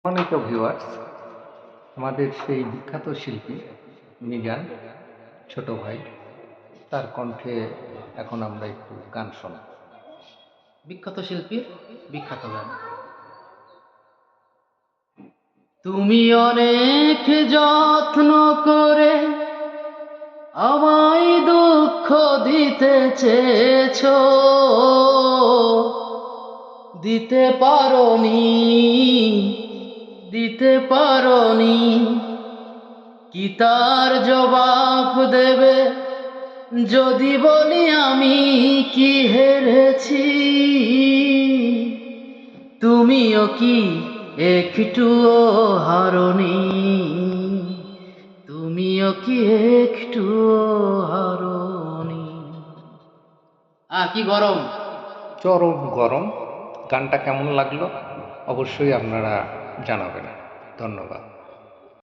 সম্মানিত ভিউয়ার্স, আমাদের সেই বিখ্যাত শিল্পী মিজান ছোট ভাই, তার কণ্ঠে এখন আমরা একটু গান শোনাব। বিখ্যাত শিল্পীর বিখ্যাত গান। তুমি অনেক যত্ন করে আমায় দুঃখ দিতে চেয়েছো, দিতে পারোনি, দিতে পারোনি। কি তার জবাব দেবে যদি বলি আমি কি হেরেছি? তুমিও কি একটুও হারোনি? তুমিও কি একটুও হারোনি? কি গরম! চরম গরম। গানটা কেমন লাগলো অবশ্যই আপনারা জানাবেন। ধন্যবাদ।